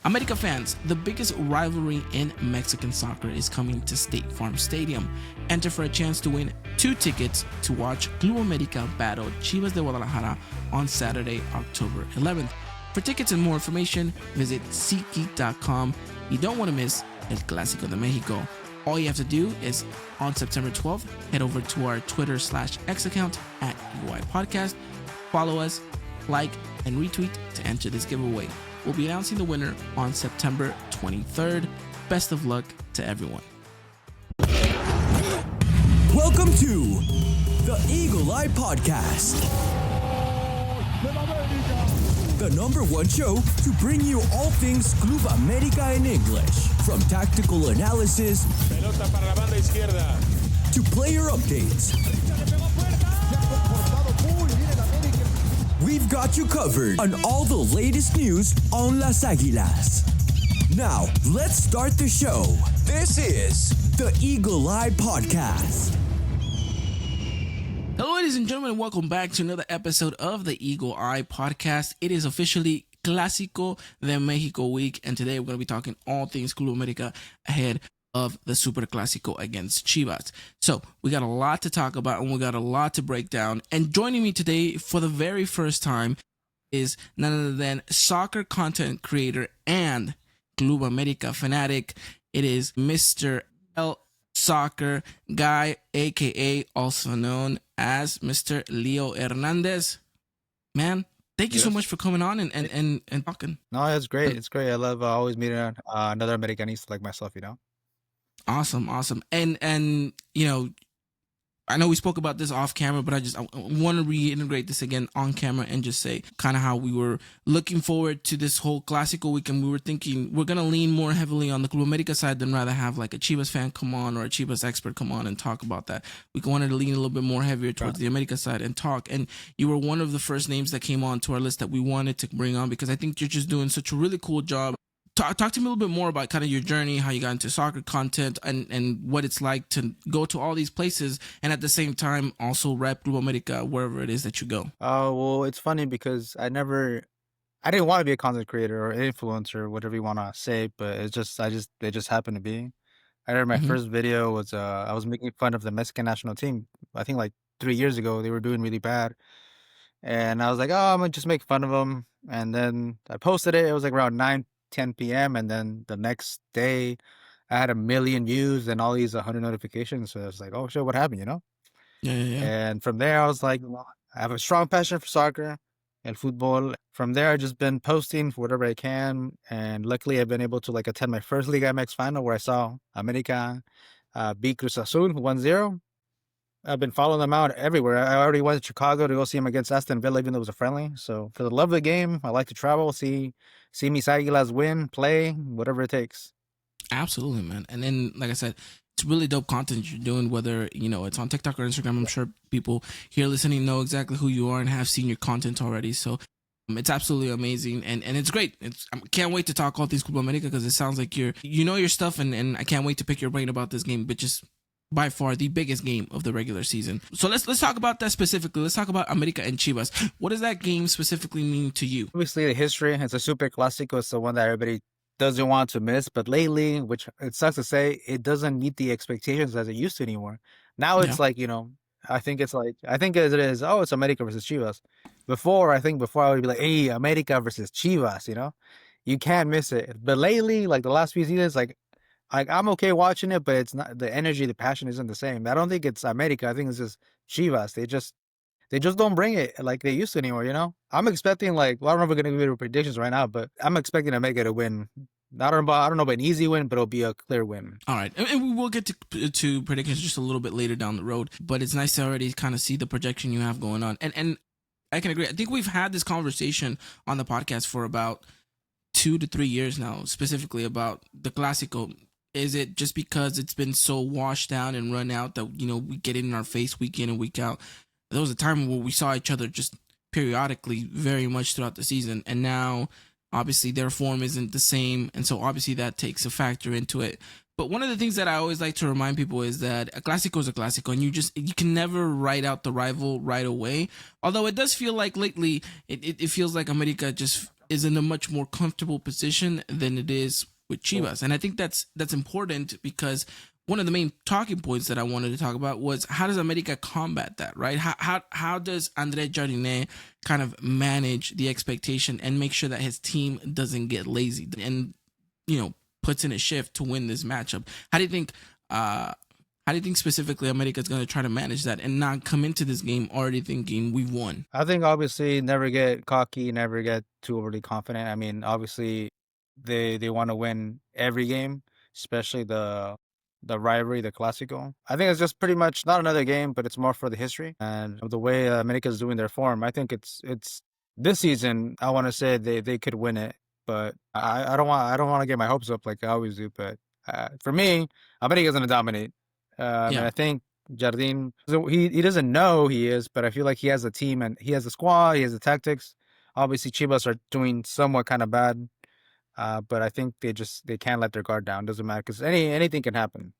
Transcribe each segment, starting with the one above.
America fans, the biggest rivalry in Mexican soccer is coming to State Farm Stadium. Enter for a chance to win 2 tickets to watch Club América battle Chivas de Guadalajara on Saturday, October 11th. For tickets and more information, visit SeatGeek.com. You don't want to miss El Clásico de México. All you have to do is, on September 12th, head over to our Twitter/X account at UI Podcast. Follow us, like, and retweet to enter this giveaway. We'll be announcing the winner on September 23rd. Best of luck to everyone. Welcome to the Eagle Eye Podcast, the #1 show to bring you all things Club América in English, from tactical analysis Pelota para la banda izquierda. to player updates. We've got you covered on all the latest news on Las Águilas. Now, let's start the show. This is the Eagle Eye Podcast. Hello, ladies and gentlemen, welcome back to another episode of the Eagle Eye Podcast. It is officially Clásico de México week, and today we're going to be talking all things Club América ahead of the Super Clásico against Chivas. So we got a lot to talk about and we got a lot to break down. And joining me today for the very first time is none other than soccer content creator and Club América fanatic. It is Mr. El Soccer Guy, aka also known as Mr. Leo Hernández. Man, thank you so much for coming on and talking. No, it's great. It's great. I love always meeting another Americanista like myself, you know? Awesome. And you know, I know we spoke about this off camera, but I want to reintegrate this again on camera and just say kind of how we were looking forward to this whole Clásico week, and we were thinking we're going to lean more heavily on the Club América side than rather have like a Chivas fan come on or a Chivas expert come on and talk about that. We wanted to lean a little bit more heavier towards the América side and talk, and you were one of the first names that came on to our list that we wanted to bring on because I think you're just doing such a really cool job. Talk to me a little bit more about kind of your journey, how you got into soccer content, and what it's like to go to all these places and at the same time also rep Club América wherever it is that you go. Well, it's funny because I didn't want to be a content creator or influencer, whatever you want to say, but it just happened to be. I remember my first video was I was making fun of the Mexican national team. I think like 3 years ago, they were doing really bad. And I was like, oh, I'm going to just make fun of them. And then I posted it. It was like around 10 p.m. And then the next day I had 1 million views and all these 100 notifications. So I was like, oh shit, what happened, you know? Yeah. And from there I was like, well, I have a strong passion for soccer and football. From there I've just been posting for whatever I can. And luckily I've been able to like attend my first Liga MX final where I saw América beat Cruz Azul 1-0. I've been following them out everywhere. I already went to Chicago to go see them against Aston Villa, even though it was a friendly. So for the love of the game, I like to travel, see mis Águilas win, play, whatever it takes. Absolutely, man. And then, like I said, it's really dope content you're doing, whether, you know, it's on TikTok or Instagram. I'm sure people here listening know exactly who you are and have seen your content already. So it's absolutely amazing. And it's great. I can't wait to talk all things Club América because it sounds like you know your stuff. And I can't wait to pick your brain about this game, but just by far the biggest game of the regular season. So let's talk about that specifically. Let's talk about América and Chivas. What does that game specifically mean to you? Obviously, the history, it's a Super Clásico. It's the one that everybody doesn't want to miss. But lately, which it sucks to say, it doesn't meet the expectations as it used to anymore. Now it's like, you know, I think as it is, oh, it's América versus Chivas. Before I would be like, hey, América versus Chivas, you know? You can't miss it. But lately, like the last few seasons, like I'm okay watching it, but it's not, the energy, the passion isn't the same. I don't think it's América. I think it's just Chivas. They just don't bring it like they used to anymore, you know? I'm expecting like, well, I don't know if we're going to give predictions right now, but I'm expecting América to win. I don't know about an easy win, but it'll be a clear win. All right. And we will get to predictions just a little bit later down the road, but it's nice to already kind of see the projection you have going on. And I can agree. I think we've had this conversation on the podcast for about 2 to 3 years now, specifically about the Clásico. Is it just because it's been so washed down and run out that, you know, we get it in our face week in and week out? There was a time where we saw each other just periodically very much throughout the season. And now, obviously, their form isn't the same. And so, obviously, that takes a factor into it. But one of the things that I always like to remind people is that a Clásico is a Clásico, and you can never write out the rival right away. Although it does feel like lately, it feels like América just is in a much more comfortable position than it is with Chivas. And I think that's important because one of the main talking points that I wanted to talk about was how does America combat that, right? How does André Jardine kind of manage the expectation and make sure that his team doesn't get lazy and, puts in a shift to win this matchup? How do you think specifically America is going to try to manage that and not come into this game already thinking we've won? I think obviously never get cocky, never get too overly confident. I mean, obviously they want to win every game, especially the rivalry, the Clásico. I think it's just pretty much not another game, but it's more for the history and the way America is doing their form. I think it's this season. I want to say they could win it, but I don't want to get my hopes up like I always do. But for me, America's going to dominate. And I think Jardine, he doesn't know he is, but I feel like he has a team and he has a squad, he has the tactics. Obviously, Chivas are doing somewhat kind of bad, but I think they can't let their guard down. Doesn't matter because anything can happen.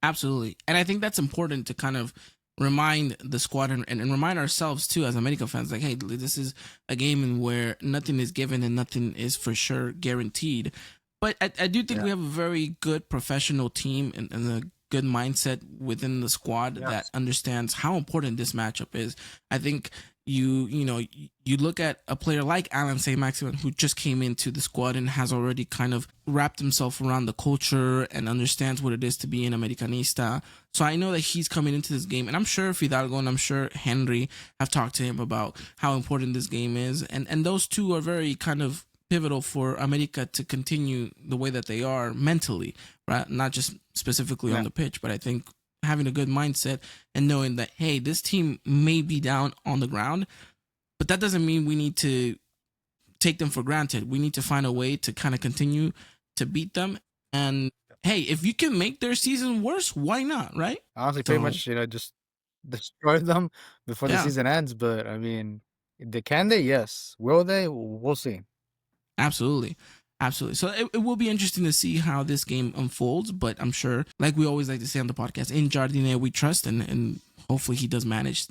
Absolutely, and I think that's important to kind of remind the squad and remind ourselves too as America fans, like, hey, this is a game in where nothing is given and nothing is for sure guaranteed. But I do think we have a very good professional team and a good mindset within the squad that understands how important this matchup is. I think you look at a player like Alan Saint-Maximin who just came into the squad and has already kind of wrapped himself around the culture and understands what it is to be an Americanista. So I know that he's coming into this game, and I'm sure Fidalgo and I'm sure Henry have talked to him about how important this game is, and those two are very kind of pivotal for America to continue the way that they are mentally, right? Not just specifically on the pitch, but I think having a good mindset and knowing that, hey, this team may be down on the ground, but that doesn't mean we need to take them for granted. We need to find a way to kind of continue to beat them. And hey, if you can make their season worse, why not, right? Honestly, pretty much, just destroy them before the season ends. But I mean, can they? Yes. Will they? We'll see. Absolutely. So it will be interesting to see how this game unfolds, but I'm sure, like we always like to say on the podcast, in Jardine we trust, and hopefully he does manage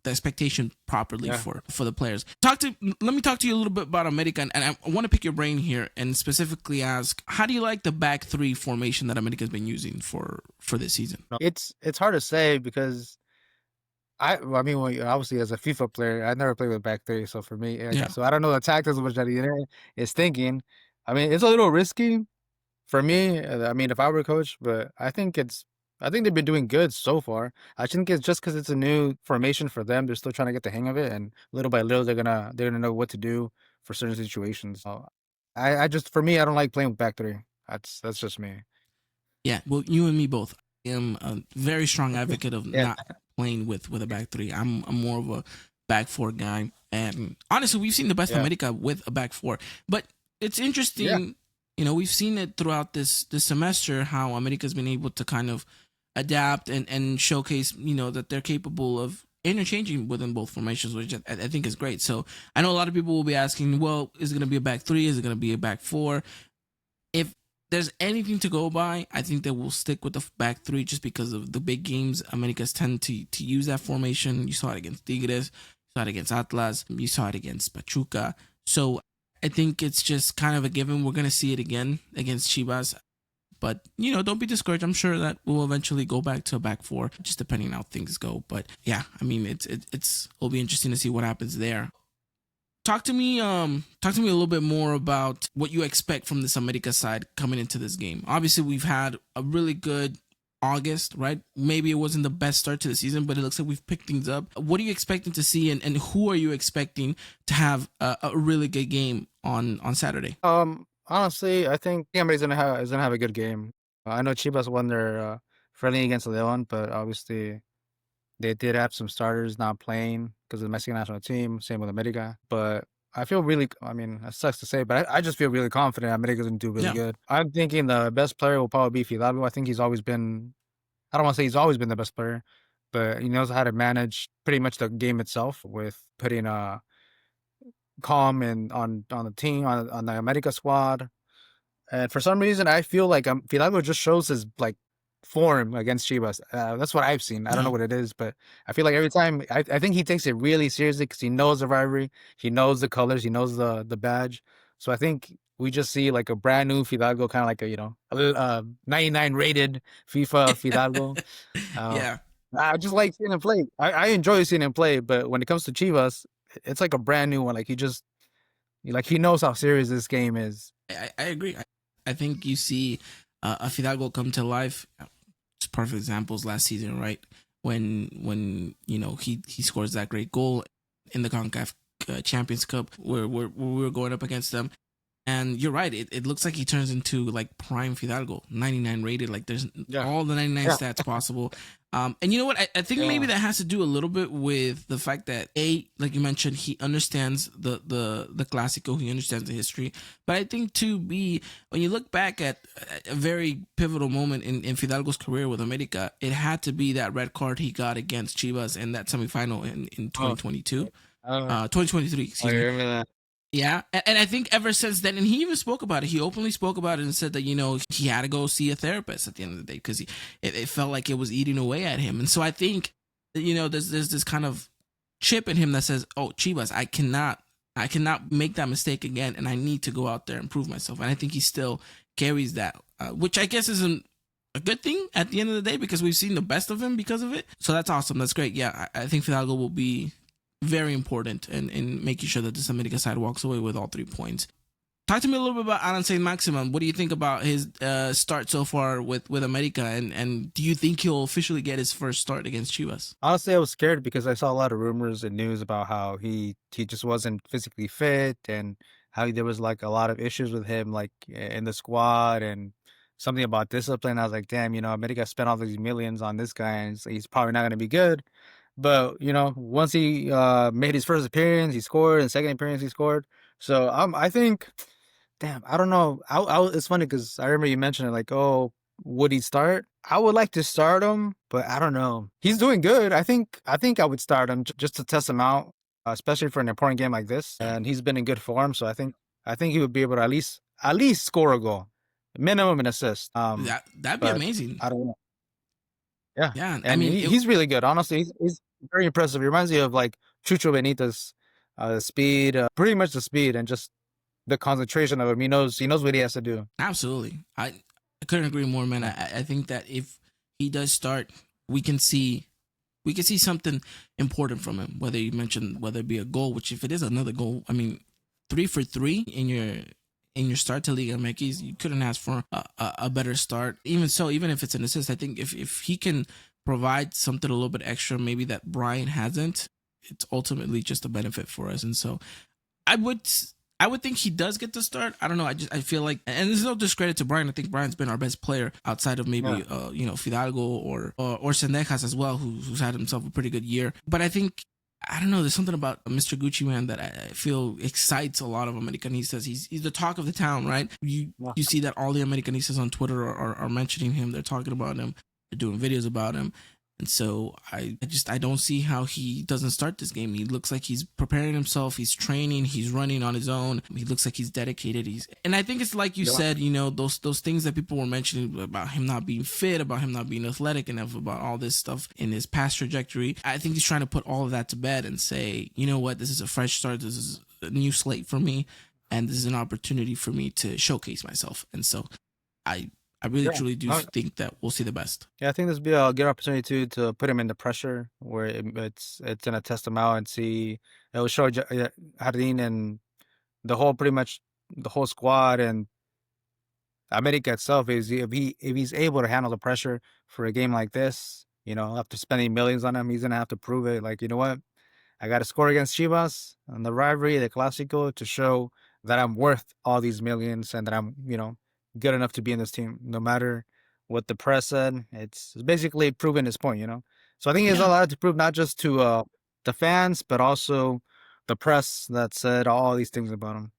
the expectation properly for the players. Let me talk to you a little bit about America, and I want to pick your brain here and specifically ask, how do you like the back three formation that America's been using for this season? It's hard to say because I mean, obviously as a FIFA player, I never played with back three, so for me, so I don't know the tactics of what Jardine is thinking. I mean, it's a little risky for me. I mean, if I were a coach, but I think they've been doing good so far. I think it's just because it's a new formation for them. They're still trying to get the hang of it, and little by little, they're gonna know what to do for certain situations. So for me, I don't like playing with back three. That's just me. Yeah, well, you and me both. I am a very strong advocate of not playing with a back three. I'm more of a back four guy, and honestly, we've seen the best America with a back four. But it's interesting, we've seen it throughout this semester how America's been able to kind of adapt and showcase, that they're capable of interchanging within both formations, which I think is great. So I know a lot of people will be asking, well, is it going to be a back three? Is it going to be a back four? If there's anything to go by, I think that we'll stick with the back three just because of the big games. Americas tend to use that formation. You saw it against Tigres, you saw it against Atlas, you saw it against Pachuca. So I think it's just kind of a given. We're going to see it again against Chivas. But, don't be discouraged. I'm sure that we'll eventually go back to a back four, just depending on how things go. But yeah, I mean, it'll be interesting to see what happens there. Talk to me a little bit more about what you expect from this America side coming into this game. Obviously, we've had a really good August, right? Maybe it wasn't the best start to the season, but it looks like we've picked things up. What are you expecting to see, and who are you expecting to have a really good game on Saturday? Honestly, I think America's gonna have a good game. I know Chivas won their friendly against Leon, but obviously they did have some starters not playing because of the Mexican national team. Same with America, but I feel really, I mean, it sucks to say, but I just feel really confident America's going to do really good. I'm thinking the best player will probably be Fidalgo. I think he's always been, I don't want to say he's always been the best player, but he knows how to manage pretty much the game itself with putting calm and on the team, on the America squad. And for some reason, I feel like Fidalgo just shows his form against Chivas. That's what I've seen. I don't know what it is, but I feel like every time I think he takes it really seriously because he knows the rivalry, he knows the colors, he knows the badge. So I think we just see like a brand new Fidalgo, kind of like a 99 rated FIFA Fidalgo. Uh, Yeah. I just like seeing him play. I enjoy seeing him play, but when it comes to Chivas, it's like a brand new one. Like he knows how serious this game is. I agree. I think you see a Fidalgo come to life. Just perfect examples last season, right? When he scores that great goal in the CONCACAF Champions Cup where we were going up against them. And you're right. It looks like he turns into like prime Fidalgo, 99 rated. Like there's all the 99 stats possible. And you know what? I think maybe that has to do a little bit with the fact that like you mentioned, he understands the Clásico. He understands the history. But I think too, when you look back at a very pivotal moment in Fidalgo's career with América, it had to be that red card he got against Chivas in that semifinal in 2022. 2023. Excuse me. I remember that. Yeah, and I think ever since then, and he even spoke about it. He openly spoke about it and said that he had to go see a therapist at the end of the day because it felt like it was eating away at him. And so I think there's this kind of chip in him that says, "Oh, Chivas, I cannot make that mistake again, and I need to go out there and prove myself." And I think he still carries that, which I guess isn't a good thing at the end of the day because we've seen the best of him because of it. So that's awesome. That's great. Yeah, I think Fidalgo will be very important in making sure that the Saint-Maximin side walks away with all 3 points. Talk to me a little bit about Saint-Maximin. What do you think about his start so far with América, and do you think he'll officially get his first start against Chivas? Honestly, I was scared because I saw a lot of rumors and news about how he just wasn't physically fit and how there was like a lot of issues with him like in the squad and something about discipline. I was like, damn, América spent all these millions on this guy and he's probably not going to be good. But once he made his first appearance, he scored, and second appearance he scored. So I think, damn, I don't know. It's funny because I remember you mentioned it, like, oh, would he start? I would like to start him, but I don't know. He's doing good. I think I would start him just to test him out, especially for an important game like this. And he's been in good form, so I think he would be able to at least score a goal, minimum an assist. That'd be amazing. I don't know. Yeah. Yeah. And I mean, he's really good. Honestly, he's very impressive. He reminds me of like Chucho Benitez, speed, pretty much the speed and just the concentration of him. He knows what he has to do. Absolutely. I couldn't agree more, man. I think that if he does start, we can see something important from him. Whether it be a goal, which if it is another goal, I mean, 3 for 3 in your start to Liga MX, you couldn't ask for a better start. Even so, even if it's an assist, I think if he can provide something a little bit extra, maybe that Brian hasn't, it's ultimately just a benefit for us. And so I would think he does get to start. I don't know. I feel like, and there's no discredit to Brian. I think Brian's been our best player outside of maybe Fidalgo or Sendejas as well, who's had himself a pretty good year. But I think, I don't know, there's something about Mr. Gucci, man, that I feel excites a lot of Americanistas. He's the talk of the town, right? You see that all the Americanistas on Twitter are mentioning him. They're talking about him. They're doing videos about him. And so I don't see how he doesn't start this game. He looks like he's preparing himself. He's training. He's running on his own. He looks like he's dedicated. And I think it's like you said, those things that people were mentioning about him not being fit, about him not being athletic enough, about all this stuff in his past trajectory. I think he's trying to put all of that to bed and say, you know what, this is a fresh start. This is a new slate for me. And this is an opportunity for me to showcase myself. And so I really truly do think that we'll see the best. Yeah, I think this will be a good opportunity to put him into pressure where it's going to test him out and see. It will show Jardín and pretty much the whole squad and America itself if he's able to handle the pressure for a game like this, after spending millions on him, he's going to have to prove it. Like, you know what? I got to score against Chivas on the rivalry, the Clásico, to show that I'm worth all these millions and that I'm, good enough to be in this team, no matter what the press said. It's basically proving his point, So I think he has a lot to prove, not just to the fans, but also the press that said all these things about him.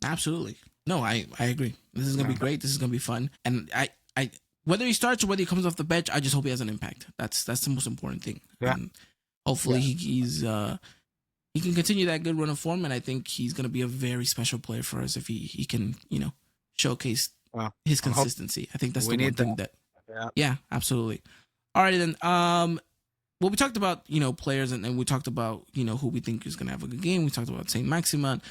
Absolutely. No, I agree. This is gonna be great. This is gonna be fun. And I whether he starts or whether he comes off the bench, I just hope he has an impact. That's the most important thing. Yeah. And hopefully he can continue that good run of form, and I think he's gonna be a very special player for us if he can, showcase his consistency. I think that's the one thing that. Yeah, absolutely. All right, then. Well, we talked about players, and we talked about who we think is gonna have a good game. We talked about Saint-Maximin.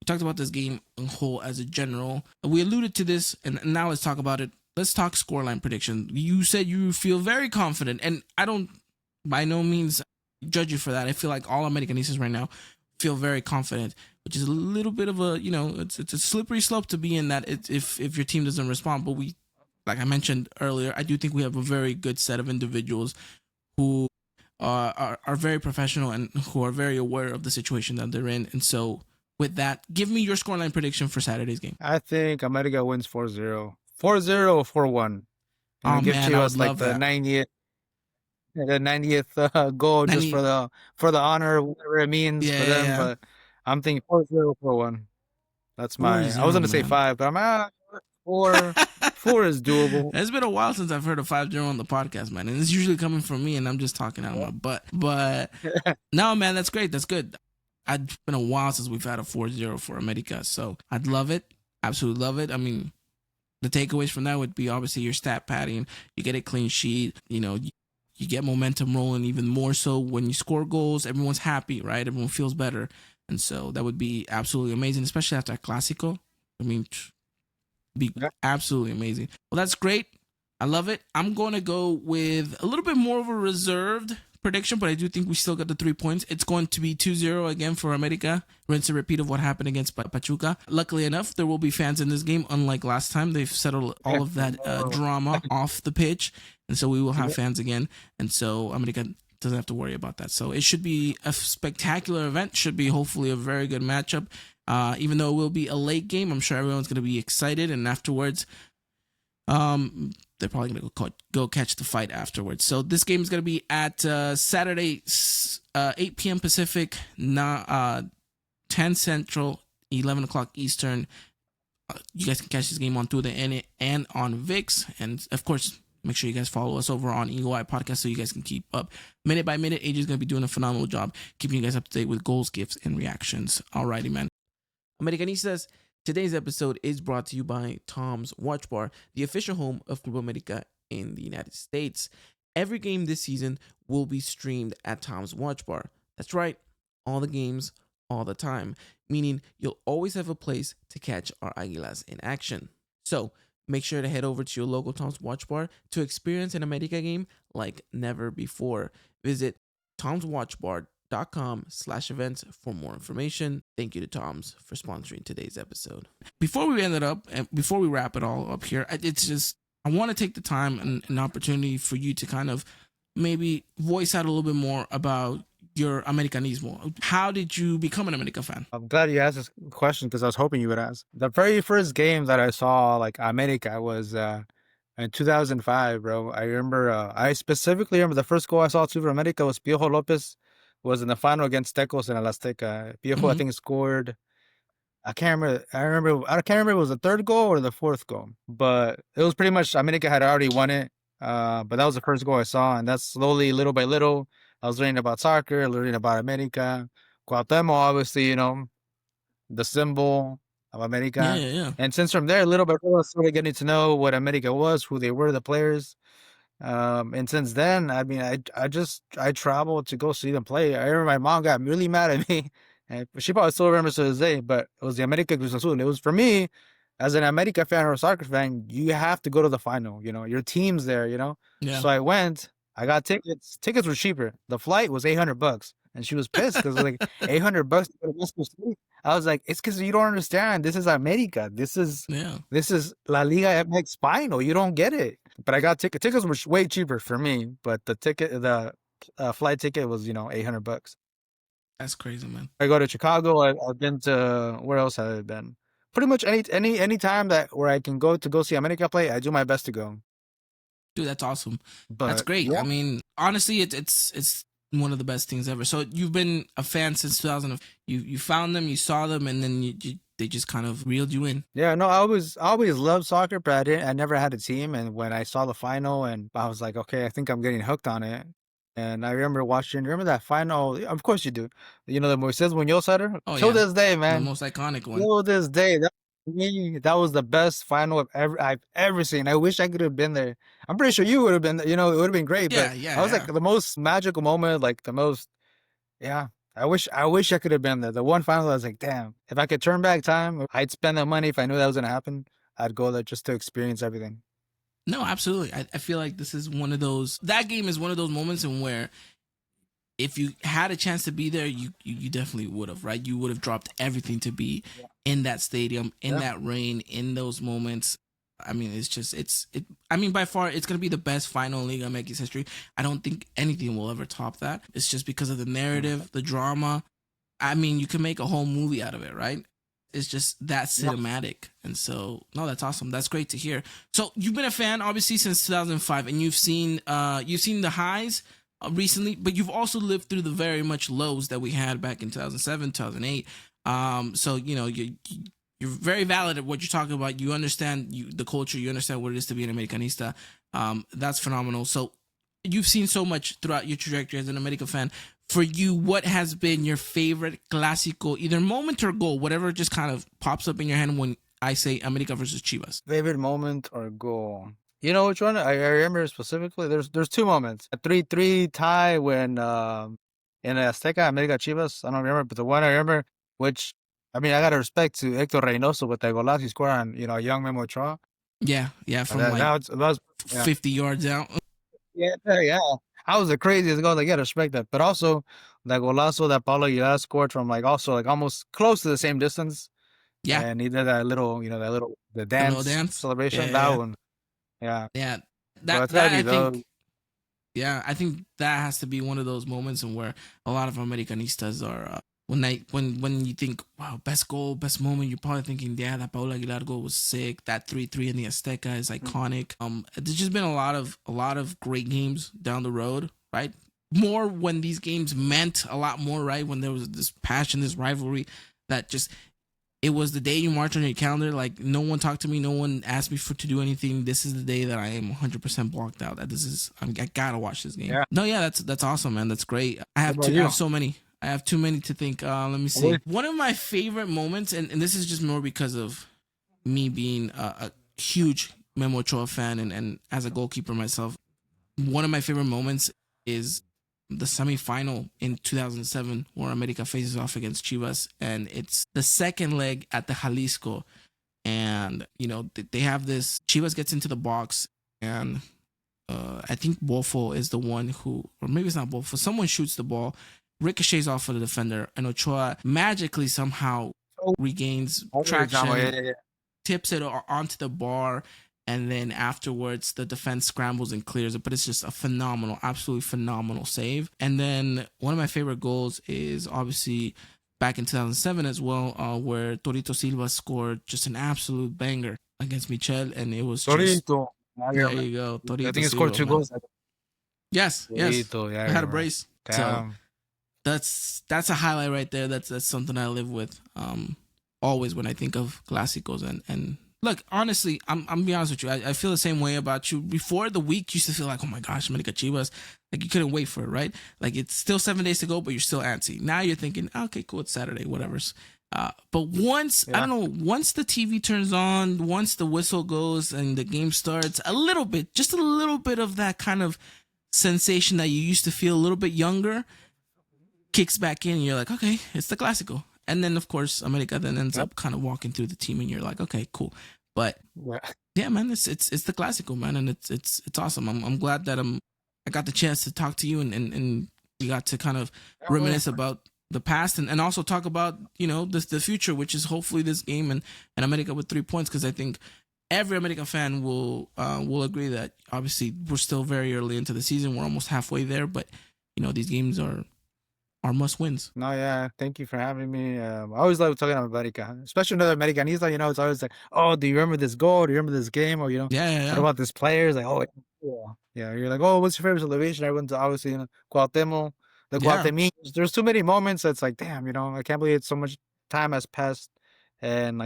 We talked about this game in whole as a general. We alluded to this, and now let's talk about it. Let's talk scoreline prediction. You said you feel very confident, and I don't by no means judge you for that. I feel like all Americanistas right now feel very confident, which is a little bit of a, it's a slippery slope to be in that if your team doesn't respond. But we, like I mentioned earlier, I do think we have a very good set of individuals who are very professional and who are very aware of the situation that they're in. And so with that, give me your scoreline prediction for Saturday's game. I think America wins 4-0. 4-0 or 4-1. And give Chivas like the 90th goal just for the honor, whatever it means for them. Yeah. But I'm thinking 4-0, 4-1. That's my. I was gonna say 5, but I'm 4. 4 is doable. It's been a while since I've heard a 5-0 on the podcast, man, and it's usually coming from me, and I'm just talking out of my butt. But no, man, that's great. That's good. It's been a while since we've had a 4-0 for America, so I'd love it. Absolutely love it. I mean, the takeaways from that would be obviously your stat padding. You get a clean sheet. You get momentum rolling even more so when you score goals. Everyone's happy, right? Everyone feels better. And so that would be absolutely amazing, especially after Clásico. I mean, be absolutely amazing. Well, that's great. I love it. I'm going to go with a little bit more of a reserved prediction, but I do think we still got the 3 points. It's going to be 2-0 again for America. Rinse and repeat of what happened against Pachuca. Luckily enough, there will be fans in this game. Unlike last time, they've settled all of that drama off the pitch. And so we will have fans again. And so America doesn't have to worry about that. So it should be a spectacular event. Should be hopefully a very good matchup. Even though it will be a late game, I'm sure everyone's going to be excited. And afterwards, they're probably going to go catch the fight afterwards. So this game is going to be at Saturday, 8 p.m. Pacific, 10 Central, 11 o'clock Eastern. You guys can catch this game on Through the N and on VIX. And, of course, make sure you guys follow us over on Eagle Eye Podcast so you guys can keep up minute by minute. AJ is going to be doing a phenomenal job keeping you guys up to date with goals, gifts, and reactions. Alrighty, man. Americanistas, today's episode is brought to you by Tom's Watch Bar, the official home of Club América in the United States. Every game this season will be streamed at Tom's Watch Bar. That's right, all the games, all the time, meaning you'll always have a place to catch our Águilas in action. So, make sure to head over to your local Tom's Watch Bar to experience an America game like never before. Visit tomswatchbar.com/events for more information. Thank you to Tom's for sponsoring today's episode. Before we wrap it all up here, it's just, I want to take the time and an opportunity for you to kind of maybe voice out a little bit more about your Americanismo. How did you become an America fan? I'm glad you asked this question because I was hoping you would ask. The very first game that I saw, like, America was in 2005, bro. I remember, I specifically remember the first goal I saw for America was Piojo Lopez was in the final against Tecos in El Azteca. Piojo, I think, scored. I can't remember if it was the third goal or the fourth goal, but it was pretty much America had already won it. But that was the first goal I saw, and that's slowly, little by little, I was learning about soccer, learning about America. Cuauhtémoc, obviously, the symbol of America. Yeah. And since from there, little by little, I started getting to know what America was, who they were, the players. And since then, I mean, I traveled to go see them play. I remember my mom got really mad at me, and she probably still remembers to this day, but it was the America Cruz Azul. It was, for me, as an America fan or a soccer fan, you have to go to the final, your team's there, Yeah. So I went. I got tickets. Tickets were cheaper. The flight was $800, and she was pissed because like $800 to go to Mexico City. I was like, it's because you don't understand. This is America. This is La Liga MX final. You don't get it. But I got tickets. Tickets were way cheaper for me, but the flight ticket was $800. That's crazy, man. I go to Chicago. I've been to, where else have I been? Pretty much any time where I can go see America play, I do my best to go. Dude, that's awesome. But, that's great. Yeah. I mean, honestly, it's one of the best things ever. So you've been a fan since 2000. You found them, you saw them, and then they just kind of reeled you in. Yeah, no, I always loved soccer, but I never had a team. And when I saw the final, and I was like, okay, I think I'm getting hooked on it. And I remember remember that final? Of course you do. The Moises Muñoz header? Oh, Till this day, man. The most iconic one. Till this day. That was the best final I've ever seen. I wish I could have been there. I'm pretty sure you would have been there. It would have been great. Yeah, but yeah. That was like the most magical moment, like the most, yeah. I wish I could have been there. The one final, I was like, damn, if I could turn back time, I'd spend that money if I knew that was gonna happen. I'd go there just to experience everything. No, absolutely. I feel like this is one of those. That game is one of those moments in where, if you had a chance to be there, you definitely would have, right? You would have dropped everything to be in that stadium, in that rain, in those moments. I mean, I mean, by far, it's going to be the best final in Liga MX history. I don't think anything will ever top that. It's just because of the narrative, the drama. I mean, you can make a whole movie out of it, right? It's just that cinematic. And so, no, that's awesome. That's great to hear. So you've been a fan, obviously, since 2005, and you've seen the highs recently, but you've also lived through the very much lows that we had back in 2007, 2008. So, you're very valid at what you're talking about. You understand the culture. You understand what it is to be an Americanista. That's phenomenal. So you've seen so much throughout your trajectory as an America fan. For you, what has been your favorite Clásico, either moment or goal, whatever just kind of pops up in your head when I say America versus Chivas? Favorite moment or goal? You know which one? I remember specifically. There's two moments. A 3-3 tie when in Azteca, America Chivas. I don't remember, but the one I remember, which I mean, I gotta respect to Hector Reynoso with that golazo he scored on young Memo Ochoa. Yeah, from that was 50 yards out. Yeah. I was the craziest goal. Like, you gotta respect that. But also that golazo that Paulo Aguilar scored from also almost close to the same distance. Yeah. And he did that little, the dance celebration. That one. Yeah. Yeah. I think that has to be one of those moments in where a lot of Americanistas are when you think, wow, best goal, best moment, you're probably thinking, yeah, that Paulo Aguilar goal was sick. That 3-3 in the Azteca is iconic. There's just been a lot of great games down the road, right? More when these games meant a lot more, right? When there was this passion, this rivalry that just, it was the day you march on your calendar. Like, no one talked to me, no one asked me to do anything. This is the day that I am 100% blocked out. That I gotta watch this game. Yeah. No, yeah, that's awesome, man. That's great. I have so many. I have too many to think. Let me see. One of my favorite moments, and this is just more because of me being a huge Memo Ochoa fan and as a goalkeeper myself, one of my favorite moments is the semifinal in 2007 where America faces off against Chivas, and it's the second leg at the Jalisco. And, they have this, Chivas gets into the box, and I think Bofo is the one who, or maybe it's not Bofo, someone shoots the ball, ricochets off of the defender, and Ochoa magically somehow regains traction, tips it onto the bar, and then afterwards the defense scrambles and clears it. But it's just a phenomenal, absolutely phenomenal save. And then one of my favorite goals is obviously back in 2007 as well, where Torito Silva scored just an absolute banger against Michel, and it was Torito. There you go, Torito. I think he scored 2 goals. Yes, Torito, I had a brace. Damn. So that's a highlight right there. That's something I live with always when I think of Clásicos. And look, honestly, I'm be honest with you. I feel the same way about you. Before the week, you used to feel like, oh my gosh, America Chivas. Like, you couldn't wait for it, right? Like, it's still 7 days to go, but you're still antsy. Now you're thinking, okay, cool, it's Saturday, whatever's. But once, I don't know, once the TV turns on, once the whistle goes and the game starts, just a little bit of that kind of sensation that you used to feel a little bit younger kicks back in, and you're like, okay, it's the Clásico. And then, of course, America then ends up kind of walking through the team, and you're like, okay, cool. But yeah, man, it's the Clásico, man, and it's awesome. I'm glad that I got the chance to talk to you, and we got to kind of reminisce about the past, and also talk about the future, which is hopefully this game and America with 3 points, because I think every American fan will agree that obviously we're still very early into the season. We're almost halfway there, but these games are must wins. No, yeah. Thank you for having me. I always love talking about America, especially another Americanista. It's always like, oh, do you remember this goal? Do you remember this game? Or yeah. What about this player? It's like, oh, yeah. You're like, oh, what's your favorite celebration? Everyone's obviously Cuauhtémoc, the Cuauhtémoc. There's too many moments. That's like, damn, I can't believe so much time has passed, and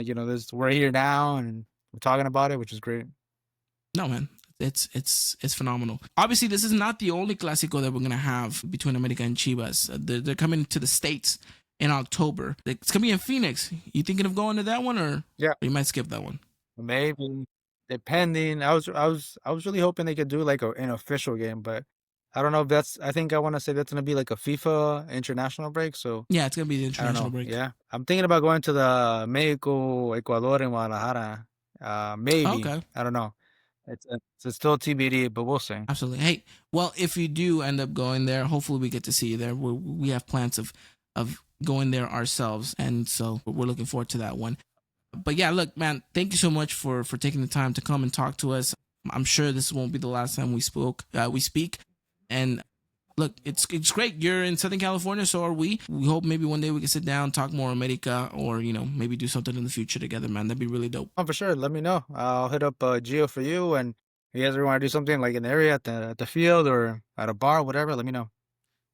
we're here now and we're talking about it, which is great. No, man. It's phenomenal. Obviously, this is not the only Clásico that we're gonna have between America and Chivas. They're coming to the States in October. It's gonna be in Phoenix. You thinking of going to that one, or you might skip that one? Maybe, depending. I was really hoping they could do like an official game, but I don't know if that's. I think I want to say that's gonna be like a FIFA international break. So Yeah, it's gonna be the I don't know. international break. Yeah, I'm thinking about going to the Mexico, Ecuador, and Guadalajara. Maybe Okay. I don't know. It's still TBD, but we'll see. Absolutely. Hey, well, if you do end up going there, hopefully we get to see you there. We have plans of going there ourselves, and so we're looking forward to that one. But yeah, look, man, thank you so much for taking the time to come and talk to us. I'm sure this won't be the last time we speak. And look, it's great. You're in Southern California, so are we. We hope maybe one day we can sit down, talk more America, or maybe do something in the future together, man. That'd be really dope. Oh, for sure. Let me know. I'll hit up Gio for you, and if you guys ever want to do something like in the area at the field or at a bar, whatever, let me know.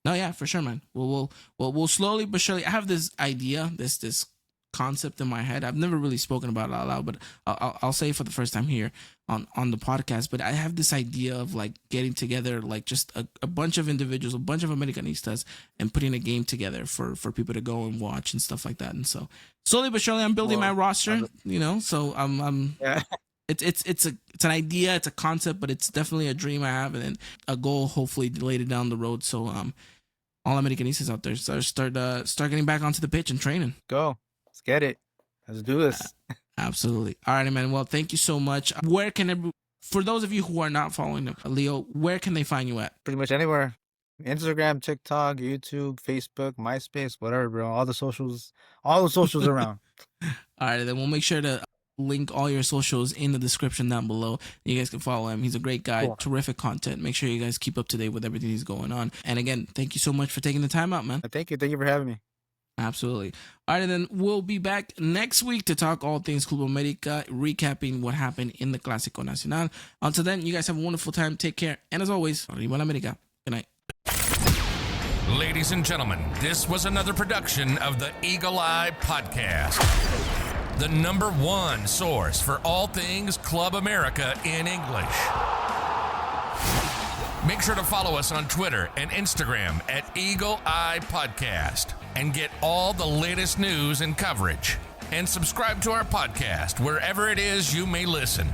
No, yeah, for sure, man. We'll slowly but surely. I have this idea, this concept in my head. I've never really spoken about it out loud, but I'll say it for the first time here on the podcast. But I have this idea of like getting together, like just a bunch of individuals, a bunch of Americanistas, and putting a game together for people to go and watch and stuff like that. And so slowly but surely, I'm building my roster. So I'm Yeah. It's an idea, it's a concept, but it's definitely a dream I have, and a goal hopefully later down the road. So all Americanistas out there start getting back onto the pitch and training. Go. Let's get it. Let's do this. Absolutely. All right, man. Well, thank you so much. For those of you who are not following Leo, where can they find you at? Pretty much anywhere. Instagram, TikTok, YouTube, Facebook, MySpace, whatever, bro. All the socials around. All right, then we'll make sure to link all your socials in the description down below. You guys can follow him. He's a great guy, Cool. Terrific content. Make sure you guys keep up to date with everything he's going on. And again, thank you so much for taking the time out, man. Thank you for having me. Absolutely. All right, and then we'll be back next week to talk all things Club América, recapping what happened in the Clásico Nacional. Until then, you guys have a wonderful time. Take care. And as always, Arriba la América. Good night. Ladies and gentlemen, this was another production of the Eagle Eye Podcast, the #1 source for all things Club America in English. Make sure to follow us on Twitter and Instagram at Eagle Eye Podcast and get all the latest news and coverage. And subscribe to our podcast wherever it is you may listen.